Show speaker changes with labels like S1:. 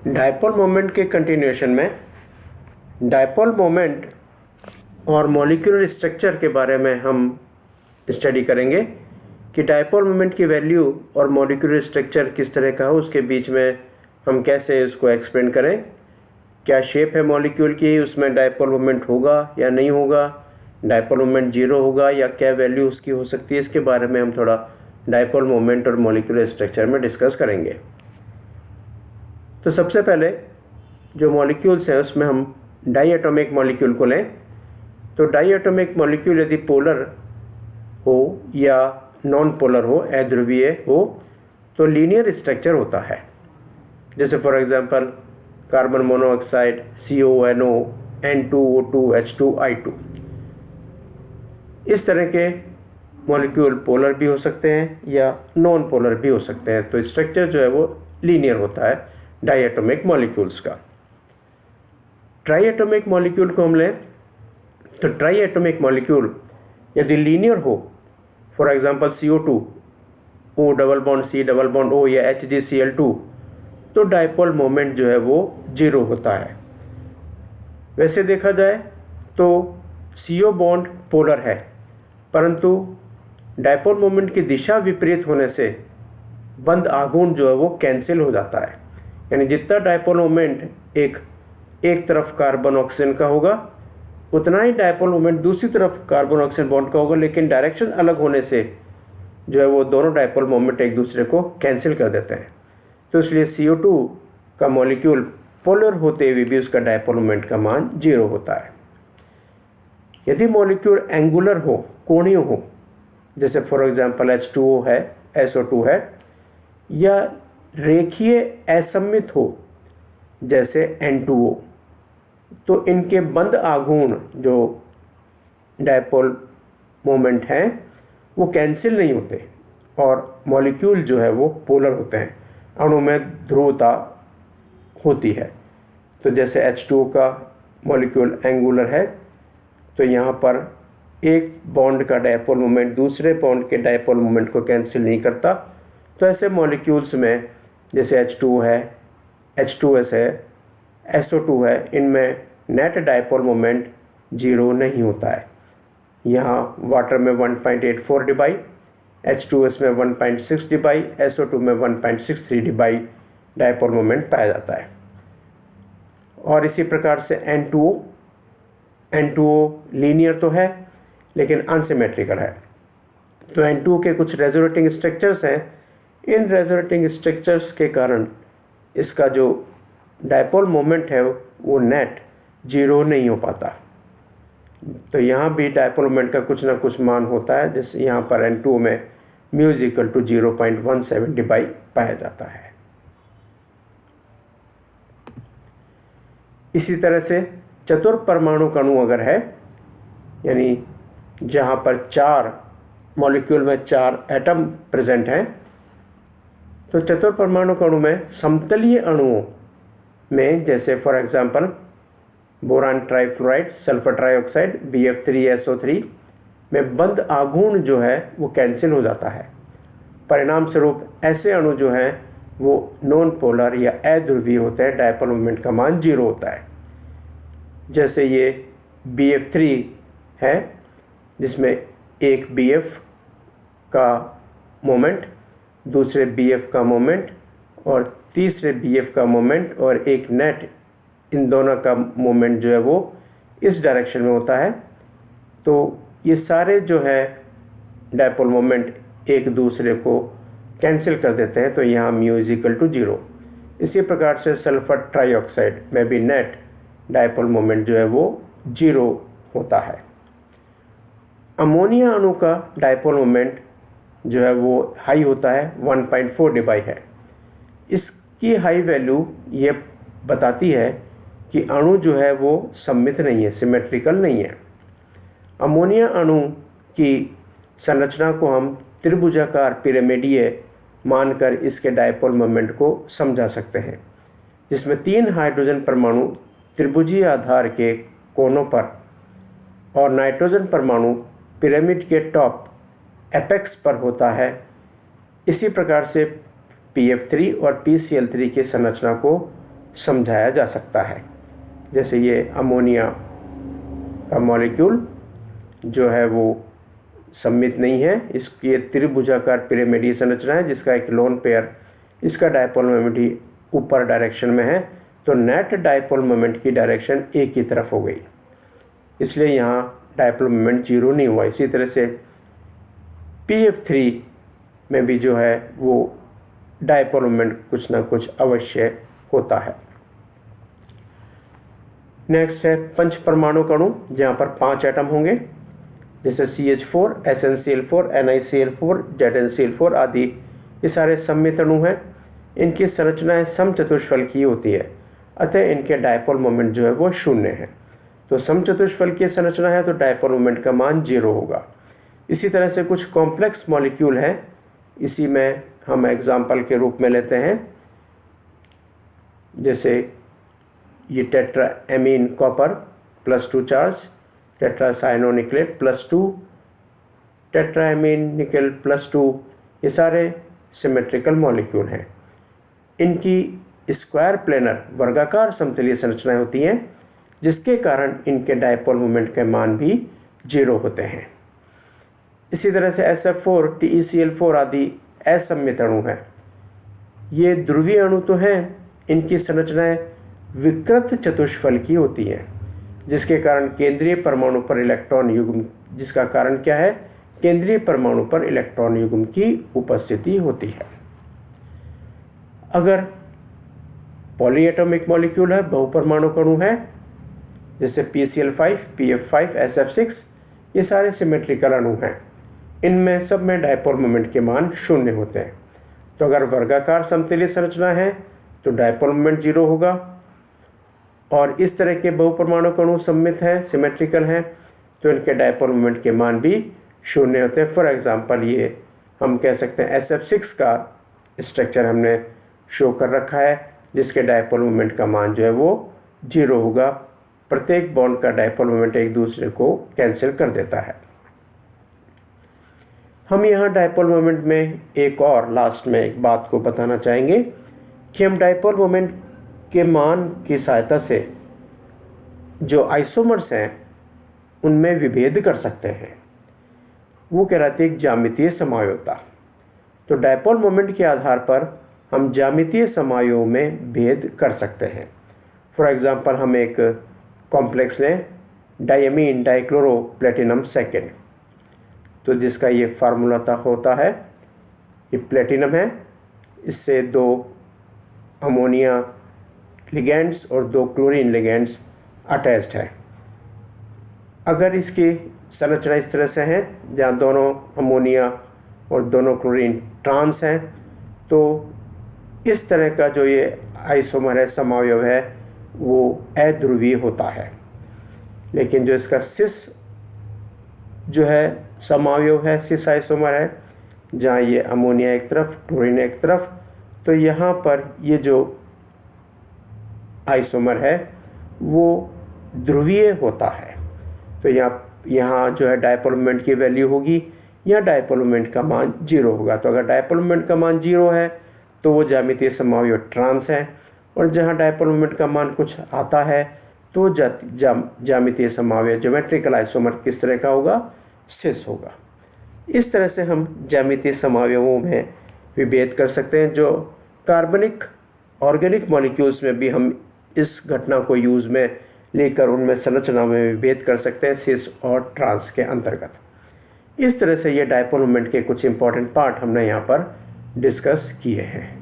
S1: Dipole moment के continuation में dipole moment और मॉलिक्यूलर स्ट्रक्चर के बारे में हम स्टडी करेंगे कि डायपोल मोमेंट की वैल्यू और मॉलिक्यूलर स्ट्रक्चर किस तरह का हो, उसके बीच में हम कैसे इसको एक्सप्लेन करें, क्या शेप है मॉलिक्यूल की, उसमें डायपोल मोमेंट होगा या नहीं होगा, डायपोल मोमेंट जीरो होगा या क्या वैल्यू उसकी हो सकती है, इसके बारे में हम थोड़ा डायपोल मोमेंट और मॉलिक्यूलर स्ट्रक्चर में डिस्कस करेंगे। तो सबसे पहले जो मॉलिक्यूल्स हैं उसमें हम डाई एटॉमिक मॉलिक्यूल को लें। तो डाई एटॉमिक मॉलिक्यूल यदि पोलर हो या नॉन पोलर हो, अध्रुवीय हो, तो लीनियर स्ट्रक्चर होता है। जैसे for example carbon monoxide CONO N2O2 H2I2, इस तरह के मॉलिक्यूल पोलर भी हो सकते हैं या नॉन पोलर भी हो सकते हैं। तो स्ट्रक्चर जो है वो लीनियर होता है डाई एटॉमिक मॉलिक्यूल्स का। ट्राई एटॉमिक मॉलिक्यूल को हम लें तो ट्राई एटॉमिक मॉलिक्यूल यदि लीनियर हो, for example CO2 O double bond C double bond O या HgCl2, तो डायपोल मोमेंट जो है वो जीरो होता है। वैसे देखा जाए तो CO बॉन्ड पोलर है, परंतु डायपोल मोमेंट की दिशा विपरीत होने से बंद आघूर्ण जो है वो कैंसिल हो जाता है। यानी जितना डायपोल मोमेंट एक तरफ कार्बन ऑक्सीजन का होगा, उतना ही डायपोल मोमेंट दूसरी तरफ कार्बन ऑक्सीजन बॉन्ड का होगा, लेकिन डायरेक्शन अलग होने से जो है वो दोनों डायपोल मोमेंट एक दूसरे को कैंसिल कर देते हैं। तो इसलिए CO2 का मॉलिक्यूल पोलर होते हुए भी उसका डायपोल मोमेंट का मान जीरो होता है। यदि मॉलिक्यूल एंगुलर हो, कोणीय हो, जैसे फॉर एग्जांपल H2O है, SO2 है, या रेखीय असममित हो जैसे N2O, तो इनके बंद आघूर्ण जो डायपोल मोमेंट हैं वो कैंसिल नहीं होते और मॉलिक्यूल जो है वो पोलर होते हैं, अणु में ध्रुवता होती है। तो जैसे H2O का मॉलिक्यूल एंगुलर है, तो यहाँ पर एक बॉन्ड का डायपोल मोमेंट दूसरे बॉन्ड के डायपोल मोमेंट को कैंसिल नहीं करता। तो ऐसे मॉलिक्यूल्स में जैसे H2O है, H2S है, SO2 है, इनमें नेट डायपोल मोमेंट जीरो नहीं होता है। यहाँ वाटर में 1.84 dBi, H2S में 1.6 dBi, SO2 में 1.63 dBi डायपोल मोमेंट पाया जाता है। और इसी प्रकार से N2O लीनियर तो है लेकिन अनसिमेट्रिकल है। तो N2O के कुछ रेजोनेटिंग स्ट्रक्चर्स हैं, इन रेजोनेटिंग स्ट्रक्चर्स के कारण इसका जो डायपोल मोमेंट है वो नेट जीरो नहीं हो पाता। तो यहाँ भी डायपोल मोमेंट का कुछ ना कुछ मान होता है, जैसे यहाँ पर N2O में μ = 0.17 dBi पाया जाता है। इसी तरह से चतुर्परमाणु अणु अगर है, यानी जहाँ पर 4 मॉलिक्यूल में 4 एटम प्रेजेंट हैं, तो चतुर्परमाणु अणु में समतलीय अणुओं में जैसे for example boron trifluoride, sulphur trioxide BF3SO3 में बंद आघूर्ण जो है वो कैंसिल हो जाता है। परिणाम स्वरूप ऐसे अणु जो हैं वो नॉन पोलर या अध्रुवीय होते हैं, डायपोल मोमेंट का मान जीरो होता है। जैसे ये BF3 है जिसमें एक BF का मोमेंट, दूसरे BF का मोमेंट और तीसरे BF का मोमेंट और एक नेट, इन दोनों का मोमेंट जो है वो इस डायरेक्शन में होता है। तो ये सारे जो है डायपोल मोमेंट एक दूसरे को कैंसिल कर देते हैं, तो यहाँ μ = 0। इसी प्रकार से सल्फर ट्राइऑक्साइड में भी नेट डायपोल मोमेंट जो है वो जीरो होता है। अमोनिया अणु का डायपोल मोमेंट जो है वो हाई होता है, 1.4 dBi है। इसकी हाई वैल्यू ये बताती है कि अणु जो है वो सममित नहीं है, सिमेट्रिकल नहीं है। अमोनिया अणु की संरचना को हम त्रिभुजाकार पिरामिडीय मानकर इसके डायपोल मोमेंट को समझा सकते हैं, जिसमें 3 हाइड्रोजन परमाणु त्रिभुजीय आधार के कोनों पर और नाइट्रोजन परमाणु पिरामिड के टॉप एपेक्स पर होता है। इसी प्रकार से PF3 और PCl3 की संरचना को समझाया जा सकता है। जैसे ये अमोनिया का मॉलिक्यूल जो है वो सममित नहीं है, इसकी ये त्रिभुजाकार पिरामिडीय संरचना है जिसका एक लोन पेयर, इसका डायपोल मोमेंट ही ऊपर डायरेक्शन में है, तो नेट डायपोल मोमेंट की डायरेक्शन एक ही तरफ हो गई, इसलिए यहाँ डायपोल मोमेंट जीरो नहीं हुआ। इसी तरह से PF3 में भी जो है वो डायपोल मोमेंट कुछ ना कुछ अवश्य होता है। नेक्स्ट है पंच परमाणु अणु, जहाँ पर 5 एटम होंगे, जैसे CH4, SnCl4, NiCl4, ZnCl4 आदि, ये सारे सममित अणु हैं। इनकी संरचनाएं समचतुष्फलकीय होती है, अतः इनके डायपोल मोमेंट जो है वो शून्य है। तो समचतुष्फलकीय संरचना है तो डायपोल मोमेंट का मान 0 होगा। इसी तरह से कुछ कॉम्प्लेक्स मॉलिक्यूल हैं, इसी में हम एग्जाम्पल के रूप में लेते हैं, जैसे ये टेट्राएमीन कॉपर +2 चार्ज, टेट्रासाइनोनिक्लेट +2, टेट्राएमीन निकल +2, ये सारे सिमेट्रिकल मॉलिक्यूल हैं। इनकी स्क्वायर प्लेनर वर्गाकार समतलीय संरचनाएं होती हैं, जिसके कारण इनके डायपोल मोमेंट के मान भी 0 होते हैं। इसी तरह से SF4, TeCl4 आदि असममित अणु हैं। ये ध्रुवीय अणु तो हैं, इनकी संरचनाएं विकृत चतुष्फलकीय होती हैं, जिसके कारण केंद्रीय परमाणु पर इलेक्ट्रॉन युग्म, जिसका कारण क्या है, केंद्रीय परमाणु पर इलेक्ट्रॉन युग्म की उपस्थिति होती है। अगर पॉलीएटॉमिक मॉलिक्यूल है, बहुपरमाणु अणु है, जैसे PCl5, PF5, SF6, ये सारे सिमेट्रिकल अणु हैं। इनमें सब में डायपोल मोमेंट के मान 0 होते हैं। तो अगर वर्गाकार समतलीय संरचना है तो डायपोल मोमेंट 0 होगा, और इस तरह के बहुपरमाणु अणु सममित हैं, सिमेट्रिकल हैं, तो इनके डायपोल मोमेंट के मान भी 0 होते हैं। फॉर एग्जांपल ये हम कह सकते हैं SF6 का स्ट्रक्चर हमने शो कर रखा है, जिसके डायपोल मोमेंट का मान जो है वो 0 होगा। प्रत्येक बॉन्ड का डायपोल मोमेंट एक दूसरे को कैंसिल कर देता है। हम यहाँ डायपोल मोमेंट में एक और लास्ट में एक बात को बताना चाहेंगे कि हम डायपोल मोमेंट के मान की सहायता से जो आइसोमर्स हैं उनमें विभेद कर सकते हैं। वो कहलाती है ज्यामितीय समायोजकता। तो डायपोल मोमेंट के आधार पर हम ज्यामितीय समायोजों में भेद कर सकते हैं। फॉर एग्जांपल हम एक कॉम्प्लेक्स लें, डायमीन डाइक्लोरो प्लेटिनम सेकेंड, तो जिसका ये फार्मूला होता है, ये प्लेटिनम है, इससे 2 अमोनिया लिगेंड्स और 2 क्लोरीन लिगेंड्स अटैच्ड है। अगर इसकी संरचना इस तरह से है जहाँ दोनों अमोनिया और दोनों क्लोरीन ट्रांस हैं, तो इस तरह का जो ये आइसोमर है, समावयव है, वो अध्रुवीय होता है। लेकिन जो इसका सिस जो है समावयव है, सिस आइसोमर है, जहाँ ये अमोनिया एक तरफ, क्लोरीन एक तरफ, तो यहाँ पर ये जो आइसोमर है वो ध्रुवीय होता है। तो यहाँ जो है डायपोल मोमेंट की वैल्यू होगी, या डायपोल मोमेंट का मान 0 होगा। तो अगर डायपोल मोमेंट का मान 0 है तो वो ज्यामितीय समावयव ट्रांस है, और जहाँ डायपोल मोमेंट का मान कुछ आता है तो ज्यामितीय समावयव ज्योमेट्रिकल आइसोमर किस तरह का होगा, सिस होगा। इस तरह से हम ज्यामितीय समावयवों में विभेद कर सकते हैं। जो कार्बनिक ऑर्गेनिक मॉलिक्यूल्स में भी हम इस घटना को यूज़ में लेकर उनमें संरचना में विभेद कर सकते हैं, सिस और ट्रांस के अंतर्गत। इस तरह से ये डायपोल मोमेंट के कुछ इंपॉर्टेंट पार्ट हमने यहाँ पर डिस्कस किए हैं।